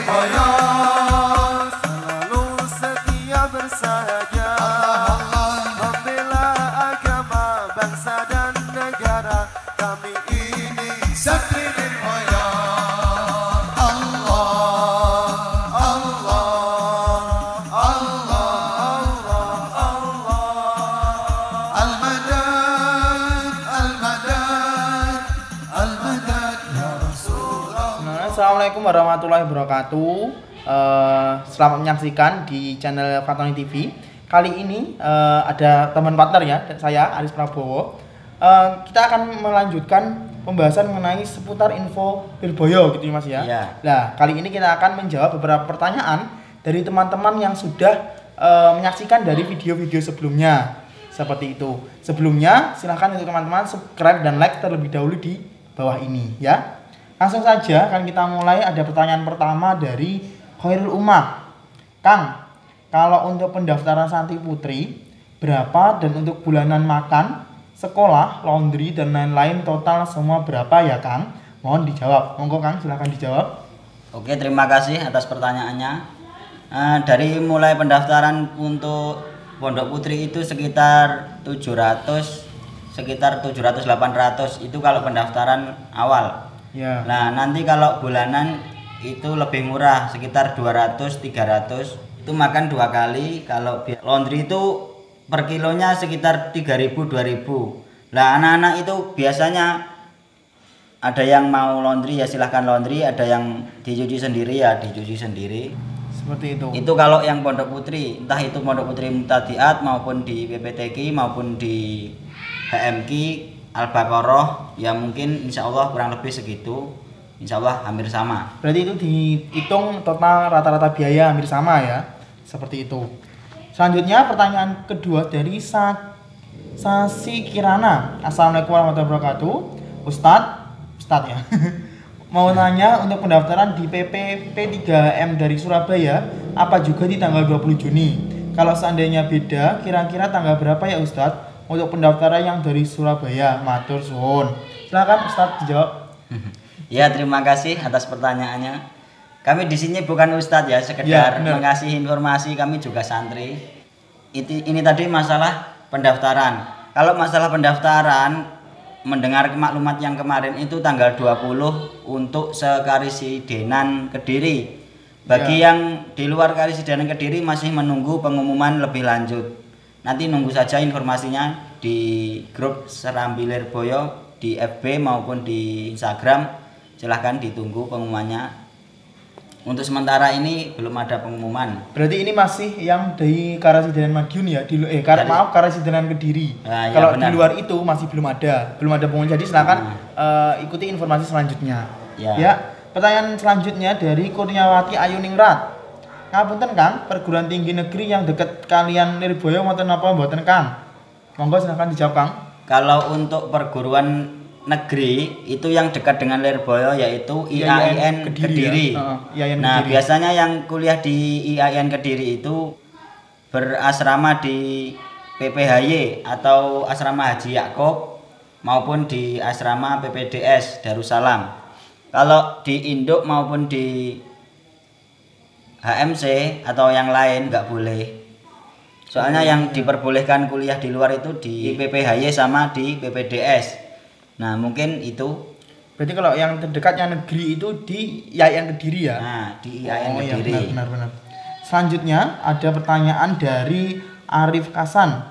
Lirboyo selalu setia bersahaja membela agama, bangsa dan negara. Kami ini Sakti Lirboyo. Allah, Allah, Allah, Allah, Allah. Al-Madad, Al-Madad, Al-Madad ya Rasulullah. Assalamualaikum warahmatullahi wabarakatuh. Selamat menyaksikan di channel Fatoni TV. Kali ini ada teman partner ya, saya Aris Prabowo. Kita akan melanjutkan pembahasan mengenai seputar info Lirboyo gitu Mas ya. Iya. Nah, kali ini kita akan menjawab beberapa pertanyaan dari teman-teman yang sudah menyaksikan dari video-video sebelumnya. Seperti itu. Sebelumnya silahkan untuk teman-teman subscribe dan like terlebih dahulu di bawah ini ya. Langsung saja kan kita mulai. Ada pertanyaan pertama dari Khairul Umar. Kang, kalau untuk pendaftaran santri putri berapa, dan untuk bulanan makan, sekolah, laundry dan lain-lain total semua berapa ya Kang? Mohon dijawab. Monggo Kang, silahkan dijawab. Oke, terima kasih atas pertanyaannya. Dari mulai pendaftaran untuk Pondok Putri itu sekitar 700-800 itu kalau pendaftaran awal. Ya. Nah, nanti kalau bulanan itu lebih murah, sekitar 200-300. Itu makan 2 kali. Kalau laundry itu per kilonya sekitar 3.000-2.000. Lah anak-anak itu biasanya ada yang mau laundry ya silahkan laundry, ada yang dicuci sendiri ya dicuci sendiri. Seperti itu. Itu kalau yang Pondok Putri, entah itu Pondok Putri Muhtadiat maupun di PPTQ maupun di HMQ Al-Baqarah, ya mungkin insya Allah kurang lebih segitu. Insya Allah hampir sama. Berarti itu dihitung total rata-rata biaya hampir sama ya. Seperti itu. Selanjutnya pertanyaan kedua dari Sasi Kirana. Assalamualaikum warahmatullahi wabarakatuh. Ustadz ya. Mau nanya untuk pendaftaran di PP P3M dari Surabaya, apa juga di tanggal 20 Juni? Kalau seandainya beda, kira-kira tanggal berapa ya Ustadz untuk pendaftaran yang dari Surabaya? Matur suwun. Silakan Ustadz dijawab. Ya, terima kasih atas pertanyaannya. Kami di sini bukan Ustadz ya, sekedar mengasih informasi, kami juga santri. Ini tadi masalah pendaftaran. Kalau masalah pendaftaran, mendengar maklumat yang kemarin itu tanggal 20 untuk sekarisidenan Kediri. Bagi yang di luar Karisidenan Kediri masih menunggu pengumuman lebih lanjut. Nanti nunggu saja informasinya di grup Serambi Lirboyo di FB maupun di Instagram. Silahkan ditunggu pengumumannya. Untuk sementara ini belum ada pengumuman. Berarti ini masih yang dari Karasidenan Madiun ya, Karasidenan Kediri. Nah, ya, kalau benar. di luar itu masih belum ada pengumuman. Jadi silakan ikuti informasi selanjutnya. Ya. Pertanyaan selanjutnya dari Kurniawati Ayuningrat. Ngapunten Kang, perguruan tinggi negeri yang dekat kalian Lirboyo wonten napa mboten Kang? Monggo silakan dijawab Kang. Kalau untuk perguruan negeri itu yang dekat dengan Lirboyo yaitu IAIN Kediri. IAIN Nah, Kediri. biasanya yang kuliah di IAIN Kediri itu berasrama di PPHY atau asrama Haji Yakub maupun di asrama PPDS Darussalam. Kalau di Induk maupun di HMC atau yang lain nggak boleh. Soalnya yang diperbolehkan kuliah di luar itu di PPHY sama di PPDS. Nah, mungkin itu. Berarti kalau yang terdekatnya negeri itu di IAIN Kediri ya? Nah, di IAIN Kediri. Ya, benar. Selanjutnya ada pertanyaan dari Arif Kasan.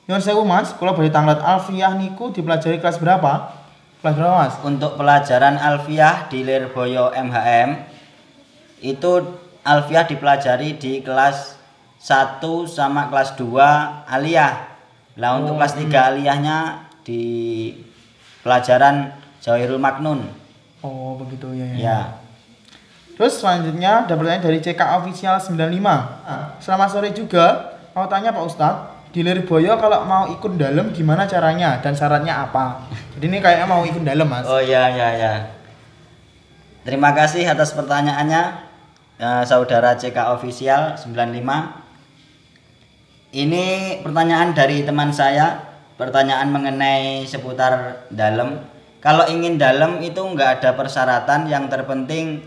Nyuwun sewu Mas, kula badhe tanglet alfiyah niku dipelajari kelas berapa? Kelas berapa Mas? Untuk pelajaran alfiyah di Lirboyo MHM itu alfiyah dipelajari di kelas 1 sama kelas 2 aliyah. Lah untuk kelas 3 aliyahnya di pelajaran Jawahirul Maknun. Oh, begitu ya. Ya. Terus selanjutnya ada pertanyaan dari CK Official 95. Selamat sore juga. Mau tanya Pak Ustadz, di Lirboyo kalau mau ikut dalam gimana caranya dan syaratnya apa? Jadi ini kayaknya mau ikut dalam Mas. Oh ya. Terima kasih atas pertanyaannya, saudara CK Official 95. Ini pertanyaan dari teman saya, pertanyaan mengenai seputar dalam. Kalau ingin dalam itu nggak ada persyaratan, yang terpenting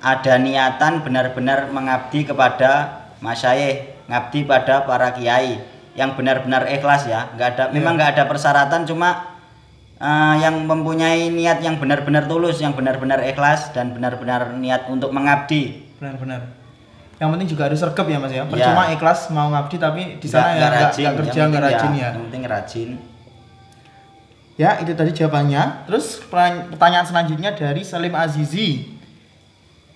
ada niatan benar-benar mengabdi kepada masyayikh, ngabdi pada para kiai yang benar-benar ikhlas ya. Memang nggak ada persyaratan, cuma yang mempunyai niat yang benar-benar tulus, yang benar-benar ikhlas dan benar-benar niat untuk mengabdi. Benar-benar. Yang penting juga harus sergap ya Mas ya. Percuma ikhlas mau ngabdi tapi di sana nggak kerja, nggak rajin ya. Yang penting rajin. Ya, itu tadi jawabannya. Terus pertanyaan selanjutnya dari Salim Azizi.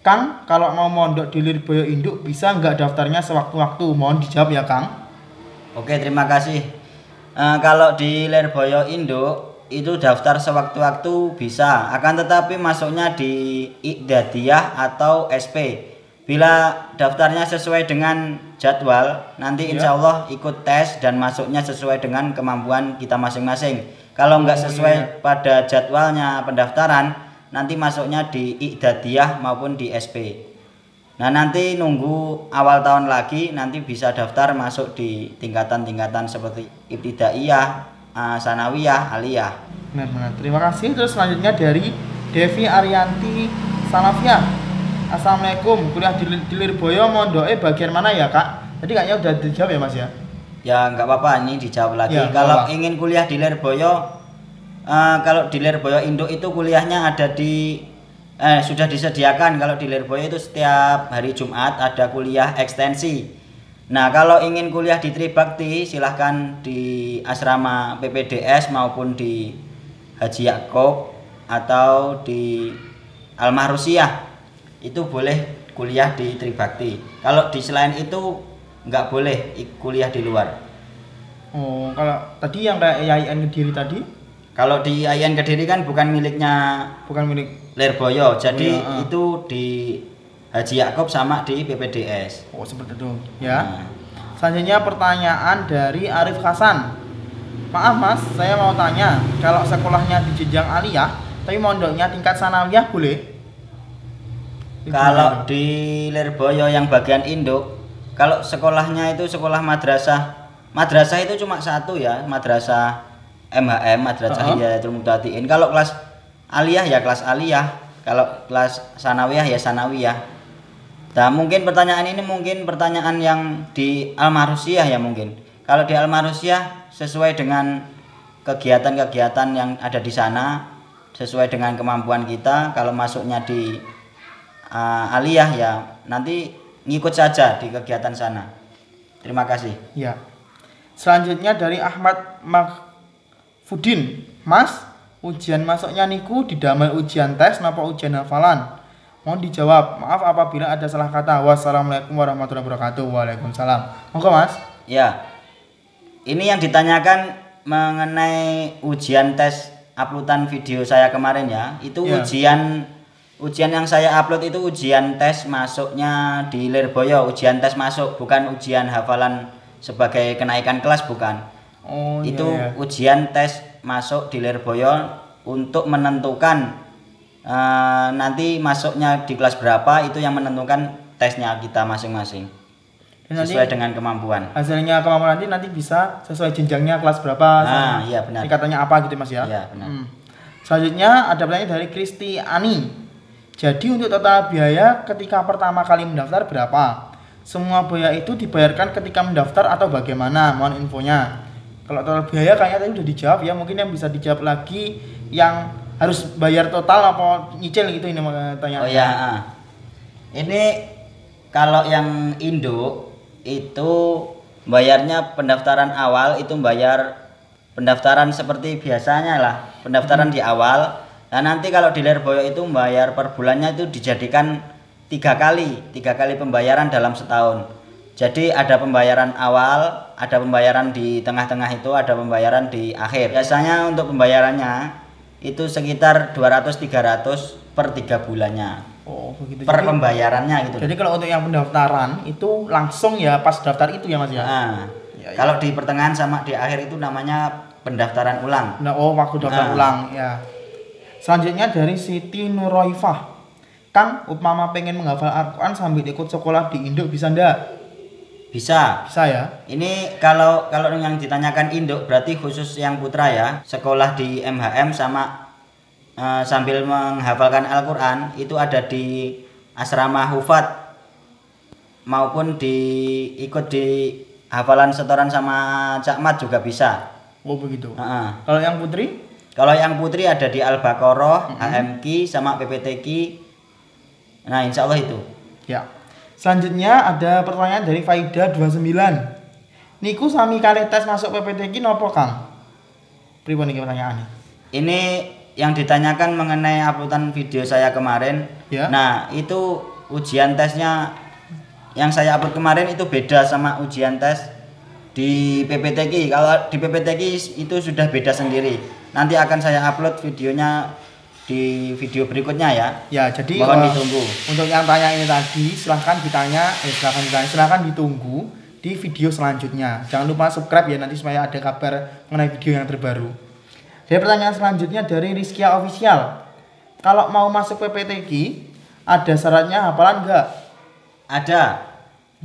Kang, kalau mau mondok di Lirboyo Induk bisa nggak daftarnya sewaktu-waktu? Mohon dijawab ya Kang. Oke, terima kasih. Kalau di Lirboyo Induk itu daftar sewaktu-waktu bisa, akan tetapi masuknya di Iqdadiyah atau SP. Bila daftarnya sesuai dengan jadwal, nanti insya Allah ikut tes dan masuknya sesuai dengan kemampuan kita masing-masing. Kalau nggak sesuai pada jadwalnya pendaftaran, nanti masuknya di Iqdadiyah maupun di SP. Nah, nanti nunggu awal tahun lagi, nanti bisa daftar masuk di tingkatan-tingkatan seperti Ibtidaiyah, Sanawiyah, Aliyah. Benar-benar. Terima kasih. Terus selanjutnya dari Devi Arianti Salafiyah. Assalamualaikum. Kuliah di Lirboyo mondoknya bagian mana ya Kak? Tadi kayaknya udah dijawab ya Mas ya? Ya nggak apa-apa, ini dijawab lagi. Ya, kalau ingin kuliah di Lirboyo, kalau di Lirboyo Induk itu kuliahnya ada di sudah disediakan. Kalau di Lirboyo itu setiap hari Jumat ada kuliah ekstensi. Nah, kalau ingin kuliah di Tribakti silahkan di asrama PPDS maupun di Haji Yaakob atau di Al-Mahrusiyah. Itu boleh kuliah di Tribakti. Kalau di selain itu nggak boleh kuliah di luar. Oh, kalau tadi yang kayak IAIN Kediri tadi? Kalau di IAIN Kediri kan bukan milik Lirboyo, jadi itu di Haji Yaakob sama di PPDS. Oh, seperti itu ya. Selanjutnya pertanyaan dari Arif Hasan. Maaf Mas, saya mau tanya, kalau sekolahnya di jenjang aliyah tapi mondoknya tingkat sanawiyah boleh? Kalau di Lirboyo yang bagian induk, kalau sekolahnya itu sekolah madrasah itu cuma satu ya, madrasah MHM, madrasah Hidayatul Muqtadiin. Kalau kelas aliyah ya kelas aliyah, kalau kelas sanawiyah ya sanawiyah. Nah, mungkin pertanyaan ini pertanyaan yang di Al-Mahrusiyah ya mungkin. Kalau di Al-Mahrusiyah sesuai dengan kegiatan-kegiatan yang ada di sana, sesuai dengan kemampuan kita. Kalau masuknya di aliyah ya nanti ngikut saja di kegiatan sana. Terima kasih. Ya. Selanjutnya dari Ahmad Mahfudin. Mas, ujian masuknya niku didamel ujian tes napa ujian hafalan? Mohon dijawab. Maaf apabila ada salah kata. Wassalamualaikum warahmatullahi wabarakatuh. Waalaikumsalam. Monggo Mas. Ya. Ini yang ditanyakan mengenai ujian tes uploadan video saya kemarin ya. Itu ujian yang saya upload itu ujian tes masuknya di Lirboyo, ujian tes masuk, bukan ujian hafalan sebagai kenaikan kelas, bukan. Oh, itu ujian tes masuk di Lirboyo untuk menentukan nanti masuknya di kelas berapa, itu yang menentukan tesnya kita masing-masing. Sesuai dengan kemampuan. Hasilnya kemampuan nanti bisa sesuai jenjangnya kelas berapa. Iya benar. Tingkatannya apa gitu Mas ya? Iya benar. Selanjutnya ada pertanyaan dari Kristi Ani. Jadi untuk total biaya ketika pertama kali mendaftar berapa? Semua biaya itu dibayarkan ketika mendaftar atau bagaimana? Mohon infonya. Kalau total biaya kayaknya tadi udah dijawab ya. Mungkin yang bisa dijawab lagi yang harus bayar total apa nyicil gitu ini tanya. Oh ya. Ini kalau yang induk itu bayarnya pendaftaran awal itu bayar pendaftaran seperti biasanya lah. Pendaftaran di awal. Nah, nanti kalau di Lirboyo itu membayar per bulannya itu dijadikan 3 kali pembayaran dalam setahun. Jadi ada pembayaran awal, ada pembayaran di tengah-tengah itu, ada pembayaran di akhir. Biasanya untuk pembayarannya itu sekitar 200-300 per 3 bulannya. Oh, begitu. Per pembayarannya gitu. Jadi kalau untuk yang pendaftaran itu langsung ya pas daftar itu ya Mas ya. Kalau di pertengahan sama di akhir itu namanya pendaftaran ulang. Nah, waktu daftar ulang ya. Selanjutnya dari Siti Nuroifah. Kang, upama pengen menghafal Al-Quran sambil ikut sekolah di Induk bisa ndak? Bisa. Bisa ya. Ini kalau yang ditanyakan Induk berarti khusus yang putra ya. Sekolah di MHM sama sambil menghafalkan Al-Quran itu ada di asrama hufat maupun ikut di hafalan setoran sama Cakmat juga bisa. Oh begitu. Heeh. Kalau yang putri? Kalau yang putri ada di Al-Baqarah, HMQ sama PPTQ. Nah, insya Allah itu. Ya. Selanjutnya ada pertanyaan dari Faida 29. Niku sami kalih tes masuk PPTQ nopo Kang? Pripun iki pertanyaannya? Ini yang ditanyakan mengenai uploadan video saya kemarin. Ya. Nah, itu ujian tesnya yang saya upload kemarin itu beda sama ujian tes di PPTQ. Kalau di PPTQ itu sudah beda sendiri. Nanti akan saya upload videonya di video berikutnya ya. Ya, jadi mohon ditunggu. Untuk yang tanya ini tadi silahkan ditunggu di video selanjutnya. Jangan lupa subscribe ya nanti supaya ada kabar mengenai video yang terbaru. Jadi pertanyaan selanjutnya dari Rizkia Official. Kalau mau masuk PPTQ ada syaratnya hafalan enggak? Ada.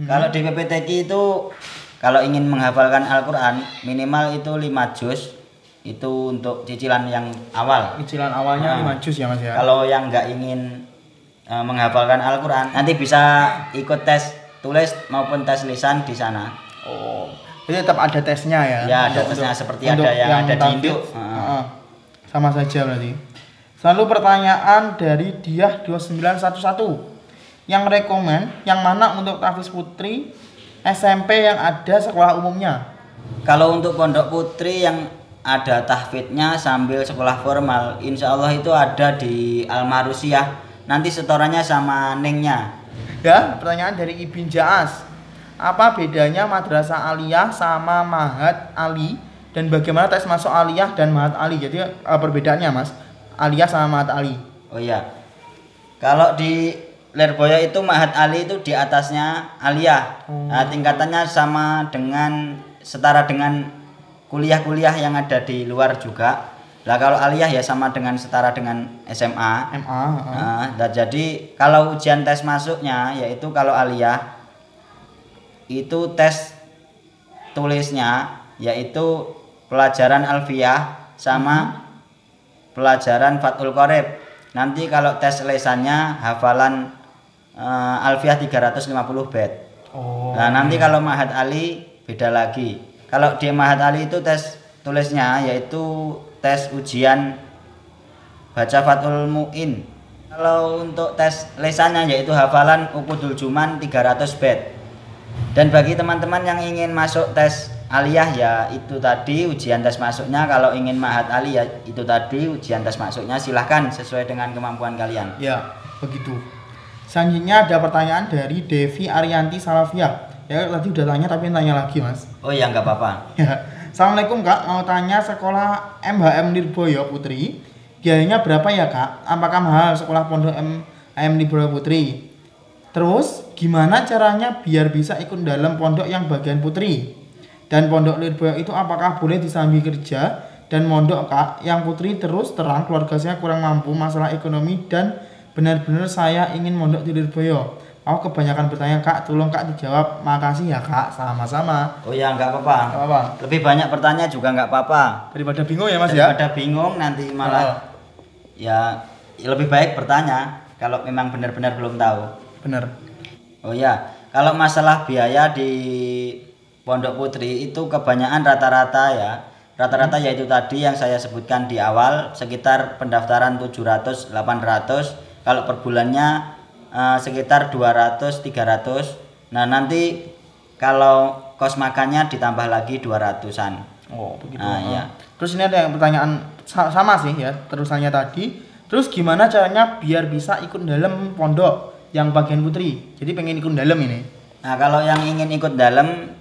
Kalau di PPTQ itu kalau ingin menghafalkan Al-Qur'an minimal itu 5 juz. Itu untuk cicilan yang awal. Cicilan awalnya 5 juz ya Mas ya. Kalau yang nggak ingin menghafalkan Al-Qur'an nanti bisa ikut tes tulis maupun tes lisan di sana. Oh, jadi tetap ada tesnya ya? Ya, ada tesnya seperti ada yang ada di Indo. Sama saja berarti. Lalu pertanyaan dari Diah 2911 yang rekomen yang mana untuk tahfiz putri SMP yang ada sekolah umumnya? Kalau untuk pondok putri yang ada tahfidnya sambil sekolah formal, insya Allah itu ada di Al-Marusiyah. Nanti setorannya sama nengnya. Ya, pertanyaan dari Ibn Jaas. Apa bedanya madrasah aliyah sama Mahat Ali dan bagaimana tes masuk aliyah dan Mahat Ali? Jadi perbedaannya Mas, aliyah sama Mahat Ali. Oh iya. Kalau di Lirboyo itu Mahat Ali itu di atasnya aliyah. Nah, tingkatannya setara dengan kuliah-kuliah yang ada di luar juga. Lah kalau aliyah ya sama dengan setara dengan SMA. Nah, jadi kalau ujian tes masuknya yaitu kalau aliyah itu tes tulisnya yaitu pelajaran alfiyah sama pelajaran Fathul Qorib. Nanti kalau tes lesannya hafalan alfiyah 350 bait. Nah, nanti kalau Mahat Ali beda lagi. Kalau di Mahat Ali itu tes tulisnya yaitu tes ujian baca Fathul Mu'in. Kalau untuk tes lesannya yaitu hafalan Uqudul Juman 300 bait. Dan bagi teman-teman yang ingin masuk tes aliyah ya itu tadi ujian tes masuknya. Kalau ingin Mahat Ali ya itu tadi ujian tes masuknya. Silahkan sesuai dengan kemampuan kalian. Ya, begitu. Selanjutnya ada pertanyaan dari Devi Arianti Salafiyah. Ya tadi udah tanya tapi tanya lagi Mas. Oh ya nggak apa-apa. Ya. Assalamualaikum Kak, mau tanya sekolah MHM Lirboyo Putri biayanya berapa ya Kak? Apakah mahal sekolah pondok MHM Lirboyo Putri? Terus gimana caranya biar bisa ikut dalam pondok yang bagian putri? Dan pondok Lirboyo itu apakah boleh disambi kerja dan mondok Kak yang putri terus terang keluarga saya kurang mampu masalah ekonomi dan benar-benar saya ingin mondok di Lirboyo. Aku kebanyakan bertanya Kak, tolong Kak dijawab. Makasih ya Kak, sama-sama. Oh ya nggak apa-apa. Nggak apa-apa. Lebih banyak bertanya juga nggak apa-apa. Daripada bingung ya Mas ya. Daripada bingung nanti malah ya lebih baik bertanya kalau memang benar-benar belum tahu. Benar. Oh ya, kalau masalah biaya di Pondok Putri itu kebanyakan rata-rata ya. Rata-rata yaitu tadi yang saya sebutkan di awal sekitar pendaftaran 700 800, kalau per bulannya sekitar 200-300. Nah, nanti kalau kos makannya ditambah lagi 200-an. Oh, begitu. Nah, iya. Terus ini ada yang pertanyaan sama sih ya, terusannya tadi. Terus gimana caranya biar bisa ikut dalam pondok yang bagian putri? Jadi pengen ikut dalam ini. Nah, kalau yang ingin ikut dalam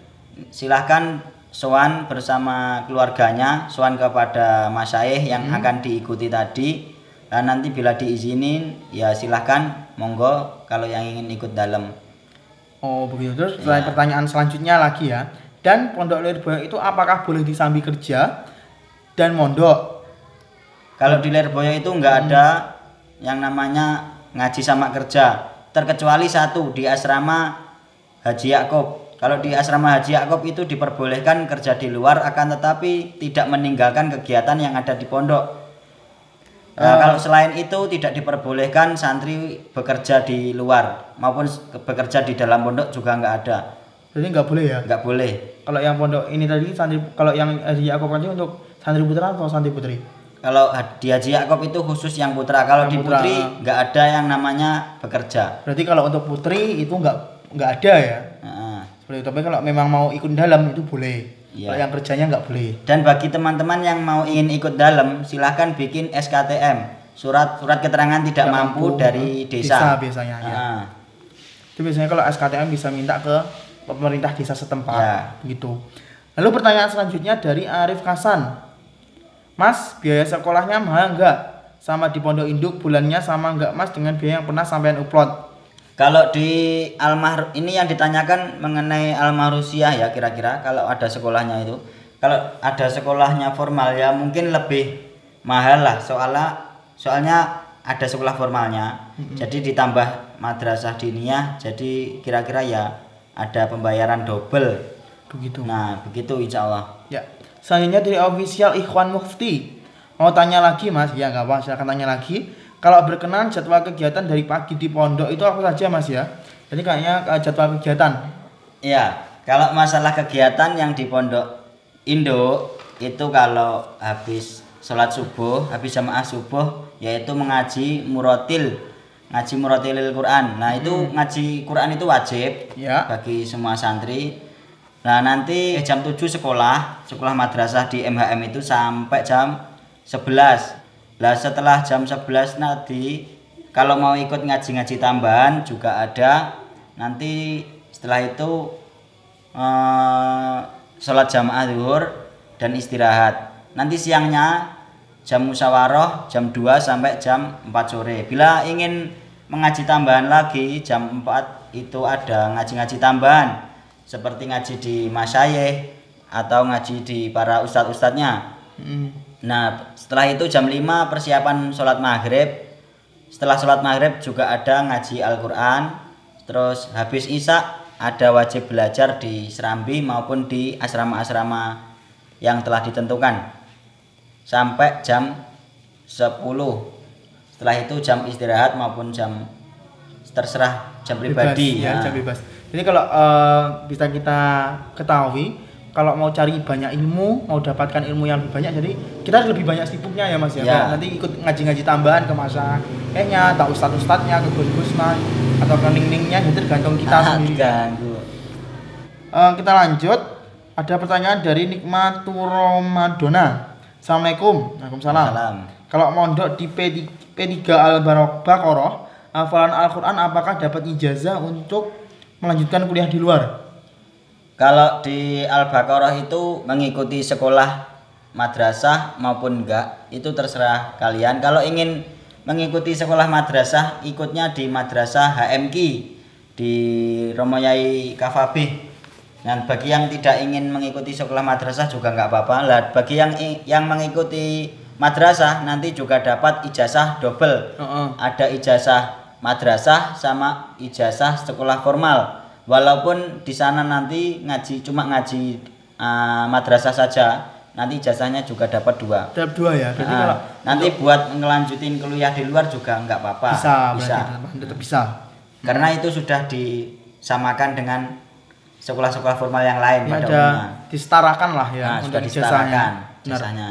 silahkan sowan bersama keluarganya, sowan kepada masyayikh yang akan diikuti tadi. Dan nanti bila diizinin ya silahkan monggo kalau yang ingin ikut dalam. Oh begitu. Terus pertanyaan selanjutnya lagi ya. Dan pondok Lirboyo itu apakah boleh disambi kerja dan mondok? Kalau di Lirboyo itu nggak ada yang namanya ngaji sama kerja, terkecuali satu di asrama Haji Yakub. Kalau di asrama Haji Yakub itu diperbolehkan kerja di luar akan tetapi tidak meninggalkan kegiatan yang ada di pondok. Kalau selain itu tidak diperbolehkan santri bekerja di luar maupun bekerja di dalam pondok juga nggak ada. Berarti nggak boleh ya? Nggak boleh. Kalau yang pondok ini tadi santri, kalau yang Haji Yakob tadi untuk santri putra atau santri putri? Kalau di Haji Yakob itu khusus yang putra. Kalau Yang di putra. putri nggak ada yang namanya bekerja. Berarti kalau untuk putri itu nggak ada ya? Nah, Seperti itu. Tapi kalau memang mau ikut dalam itu boleh. Iya. Kalau yang kerjanya nggak boleh. dan bagi teman-teman yang mau ingin ikut dalam, silahkan bikin SKTM, surat keterangan tidak mampu dari desa desa. biasanya ya. Nah, Itu biasanya kalau SKTM bisa minta ke pemerintah desa setempat. Ya. Begitu. Lalu pertanyaan selanjutnya dari Arif Hasan. Mas, biaya sekolahnya mahal nggak? Sama di Pondok Induk bulannya sama nggak Mas dengan biaya yang pernah sampean upload? kalau di Almahru ini yang ditanyakan mengenai Almahrusiah ya, kira-kira kalau ada sekolahnya itu. Kalau ada sekolahnya formal ya mungkin lebih mahal lah, soalnya ada sekolah formalnya. Jadi ditambah madrasah diniyah, jadi kira-kira ya ada pembayaran double. Begitu. Nah, begitu insya Allah. Ya. Selanjutnya dari official Ikhwan Mufti. Mau tanya lagi Mas? Ya nggak apa, silakan tanya lagi. Kalau berkenan jadwal kegiatan dari pagi di pondok itu apa saja Mas ya? Jadi kayaknya jadwal kegiatan. Iya, kalau masalah kegiatan yang di Pondok Induk itu kalau habis sholat subuh, habis jamaah subuh, yaitu mengaji murotilil Quran. Nah itu ngaji Quran itu wajib Ya. bagi semua santri. Nah nanti jam 7 sekolah madrasah di MHM itu sampai jam 11. Lah setelah jam 11 nanti kalau mau ikut ngaji-ngaji tambahan juga ada. Nanti setelah itu sholat jamaah zuhur dan istirahat. Nanti siangnya jam musyawarah jam 2 sampai jam 4 sore. Bila ingin mengaji tambahan lagi jam 4 itu ada ngaji-ngaji tambahan seperti ngaji di masyayikh atau ngaji di para ustadz-ustadznya. Nah setelah itu jam 5 persiapan sholat maghrib. Setelah sholat maghrib juga ada ngaji Al-Quran. Terus habis isya ada wajib belajar di Serambi maupun di asrama-asrama yang telah ditentukan sampai jam 10. Setelah itu jam istirahat maupun jam terserah jam pribadi ya, jam bebas. Jadi kalau bisa kita ketahui kalau mau cari banyak ilmu, mau dapatkan ilmu yang lebih banyak, jadi kita harus lebih banyak sibuknya ya Mas ya. Ya. Kalau nanti ikut ngaji-ngaji tambahan ke masyayiknya, atau ustadz-ustadznya, ke gus-gusnya, atau ke ning-ningnya, jadi tergantung kita sendiri. Ganggu. Kita lanjut. Ada pertanyaan dari Nikmatur Ramadona. Assalamualaikum. Waalaikumsalam. Salam. Kalau mondok di P3 Al-Baqarah, hafalan Al-Quran apakah dapat ijazah untuk melanjutkan kuliah di luar? Kalau di Al-Baqarah itu mengikuti sekolah madrasah maupun enggak, itu terserah kalian. Kalau ingin mengikuti sekolah madrasah, ikutnya di madrasah HMK di Romoyai Kafabih. Dan bagi yang tidak ingin mengikuti sekolah madrasah juga enggak apa-apa. Lah bagi yang mengikuti madrasah nanti juga dapat ijazah double. Ada ijazah madrasah sama ijazah sekolah formal. Walaupun di sana nanti cuma ngaji madrasah saja, nanti ijazahnya juga dapat 2. Dapat 2 ya. Berarti kalau nanti buat ngelanjutin kuliah di luar juga nggak apa-apa. bisa. Tetap bisa. Karena itu sudah disamakan dengan sekolah-sekolah formal yang lain pada umumnya. Disetarakan lah ya Nah, untuk sudah disetarakan ijazahnya. ijazahnya.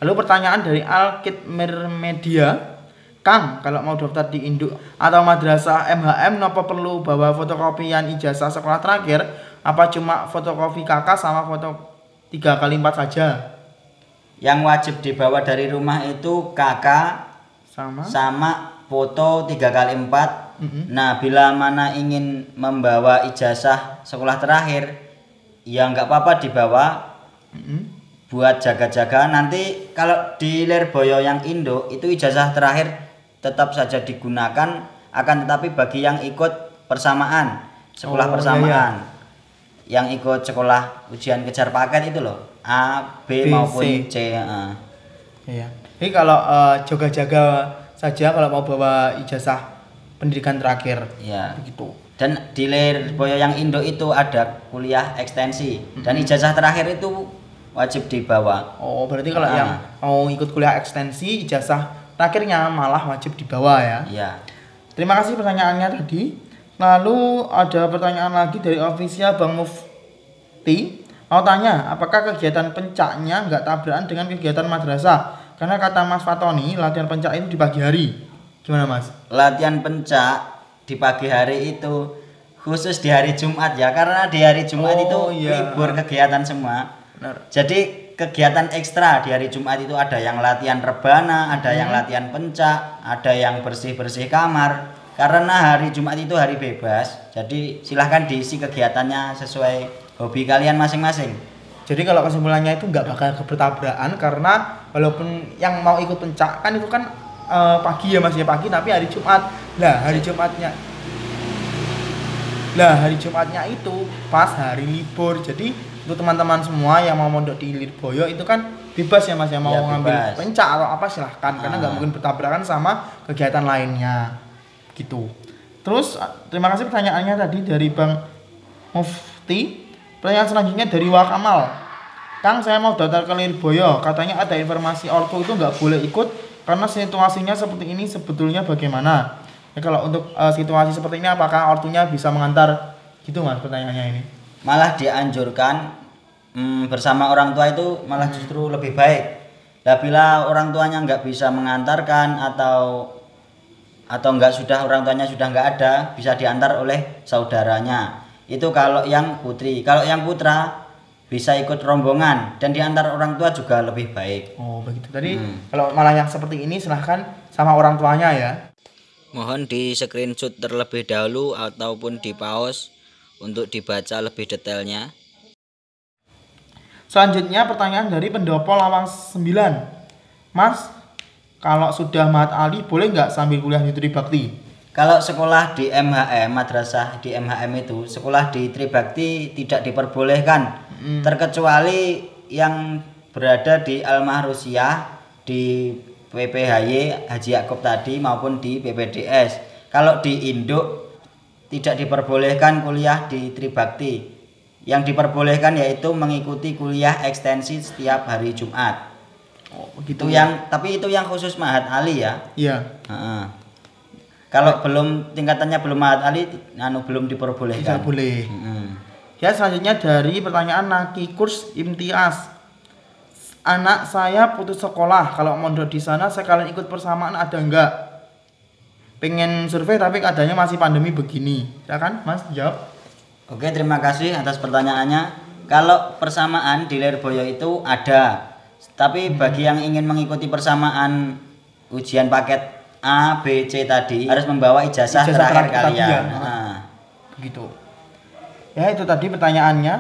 Lalu pertanyaan dari Alkitmir Media. Kang, kalau mau daftar di induk atau madrasah MHM, napa perlu bawa fotokopian ijazah sekolah terakhir? Apa cuma fotokopi kakak sama foto 3x4 saja? Yang wajib dibawa dari rumah itu kakak sama foto 3x4. Nah, bila mana ingin membawa ijazah sekolah terakhir, ya nggak apa-apa dibawa. Buat jaga-jaga. Nanti kalau di Lirboyo yang induk itu ijazah terakhir tetap saja digunakan, akan tetapi bagi yang ikut persamaan, sekolah persamaan, yang ikut sekolah ujian kejar paket itu loh, A, B maupun C. Iya. Jadi kalau jaga-jaga saja kalau mau bawa ijazah pendidikan terakhir. Ya. Begitu. Dan di Lirboyo yang induk itu ada kuliah ekstensi dan ijazah terakhir itu wajib dibawa. Oh, berarti kalau yang mau ikut kuliah ekstensi, ijazah terakhirnya malah wajib dibawa ya. Iya. Terima kasih pertanyaannya tadi. Lalu ada pertanyaan lagi dari official Bang Mufti. Mau tanya, apakah kegiatan pencaknya nggak tabrakan dengan kegiatan madrasah? Karena kata Mas Fatoni, latihan pencak itu di pagi hari. Gimana Mas? Latihan pencak di pagi hari itu khusus di hari Jumat ya, karena di hari Jumat itu libur kegiatan semua. Benar. Jadi kegiatan ekstra di hari Jumat itu ada yang latihan rebana, ada yang latihan pencak, ada yang bersih-bersih kamar. Karena hari Jumat itu hari bebas, jadi silahkan diisi kegiatannya sesuai hobi kalian masing-masing. Jadi kalau kesimpulannya itu nggak bakal bertabrakan, karena walaupun yang mau ikut pencak kan itu kan pagi ya Mas ya, pagi tapi hari Jumat. Hari Jumatnya itu pas hari libur. Jadi untuk teman-teman semua yang mau mondok di Lirboyo itu kan bebas ya Mas ya, mau ngambil pencak atau apa silahkan, karena nggak mungkin bertabrakan sama kegiatan lainnya gitu. Terus terima kasih pertanyaannya tadi dari Bang Mufti. Pertanyaan selanjutnya dari Wakamal. Kang, saya mau daftar ke Lirboyo, katanya ada informasi ortu itu nggak boleh ikut karena situasinya seperti ini, sebetulnya bagaimana? Ya, kalau untuk situasi seperti ini apakah ortunya bisa mengantar gitu Mas, pertanyaannya ini? Malah dianjurkan bersama orang tua itu malah justru lebih baik. Nah, bila orang tuanya nggak bisa mengantarkan atau orang tuanya sudah nggak ada, bisa diantar oleh saudaranya. Itu kalau yang putri. Kalau yang putra bisa ikut rombongan dan diantar orang tua juga lebih baik. Oh begitu. Tadi kalau malah yang seperti ini silahkan sama orang tuanya ya. Mohon di screenshot terlebih dahulu ataupun di pause untuk dibaca lebih detailnya. Selanjutnya pertanyaan dari pendopo Lawang 9. Mas, kalau sudah Mahat Ali boleh nggak sambil kuliah di Tribakti? Kalau sekolah di MHM, madrasah di MHM itu, sekolah di Tribakti tidak diperbolehkan. Terkecuali yang berada di Al-Mahrusyah, di PPHY Haji Yaakob tadi maupun di PPDS. Kalau di Induk tidak diperbolehkan kuliah di Tribakti. Yang diperbolehkan yaitu mengikuti kuliah ekstensi setiap hari Jumat. Oh, begitu. Tapi itu yang khusus Mahat Ali ya. Iya. Kalau tingkatannya belum Mahat Ali, belum diperbolehkan. Tidak boleh. Ya, selanjutnya dari pertanyaan Naki Kurs Imtiaz. Anak saya putus sekolah, kalau mondok di sana sekalian ikut persamaan ada enggak? Pengen survei tapi keadaannya masih pandemi begini. Silakan Mas jawab. Oke, terima kasih atas pertanyaannya. Kalau persamaan di Lirboyo itu ada. Tapi bagi yang ingin mengikuti persamaan ujian paket A, B, C tadi harus membawa ijazah terakhir kalian. Begitu. Ya, itu tadi pertanyaannya.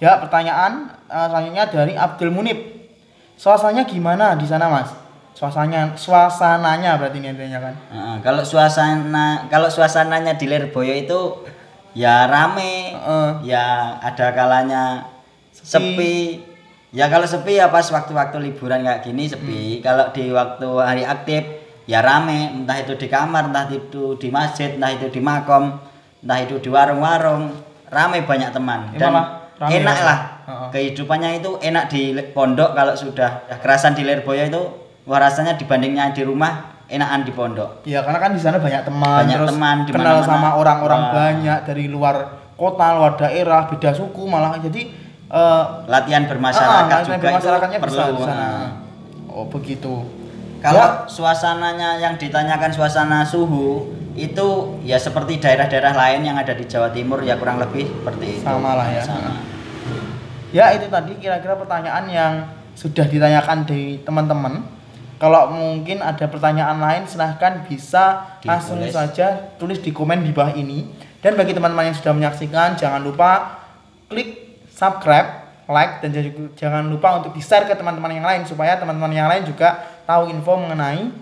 Ya, pertanyaan selanjutnya dari Abdul Munib. Suasananya gimana di sana, Mas? Suasananya berarti ini intinya kan. Kalau suasananya di Lirboyo itu ya rame, ya ada kalanya sepi. Ya kalau sepi ya pas waktu-waktu liburan kayak gini sepi. Kalau di waktu hari aktif ya rame, entah itu di kamar, entah itu di masjid, entah itu di makom, entah itu di warung-warung, rame banyak teman. Dan enak lah. Kehidupannya itu enak di pondok. Kalau sudah kerasan di Lirboyo itu wah rasanya dibandingnya di rumah enakan di pondok. Iya, karena kan di sana banyak teman, terus kenal sama orang-orang banyak dari luar kota, luar daerah, beda suku malah. Jadi latihan bermasyarakat juga bermasyarakatnya itu perlu. Oh begitu. Kalau suasananya yang ditanyakan suasana suhu itu ya seperti daerah-daerah lain yang ada di Jawa Timur ya kurang lebih seperti itu. Sama lah ya. Sama. Ya itu tadi kira-kira pertanyaan yang sudah ditanyakan dari teman-teman. Kalau mungkin ada pertanyaan lain silahkan bisa langsung saja tulis di komen di bawah ini. Dan bagi teman-teman yang sudah menyaksikan jangan lupa klik subscribe, like, dan jangan lupa untuk di-share ke teman-teman yang lain supaya teman-teman yang lain juga tahu info mengenai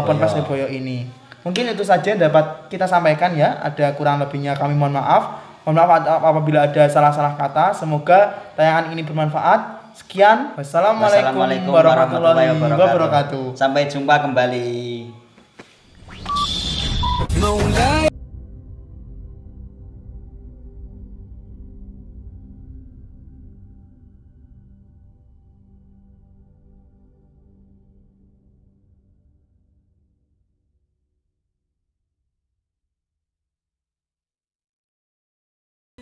Ponpes Lirboyo ini. Mungkin itu saja dapat kita sampaikan ya. Ada kurang lebihnya kami mohon maaf. Mohon maaf apabila ada salah-salah kata. Semoga tayangan ini bermanfaat. Sekian. Wassalamualaikum warahmatullahi wabarakatuh. Sampai jumpa kembali.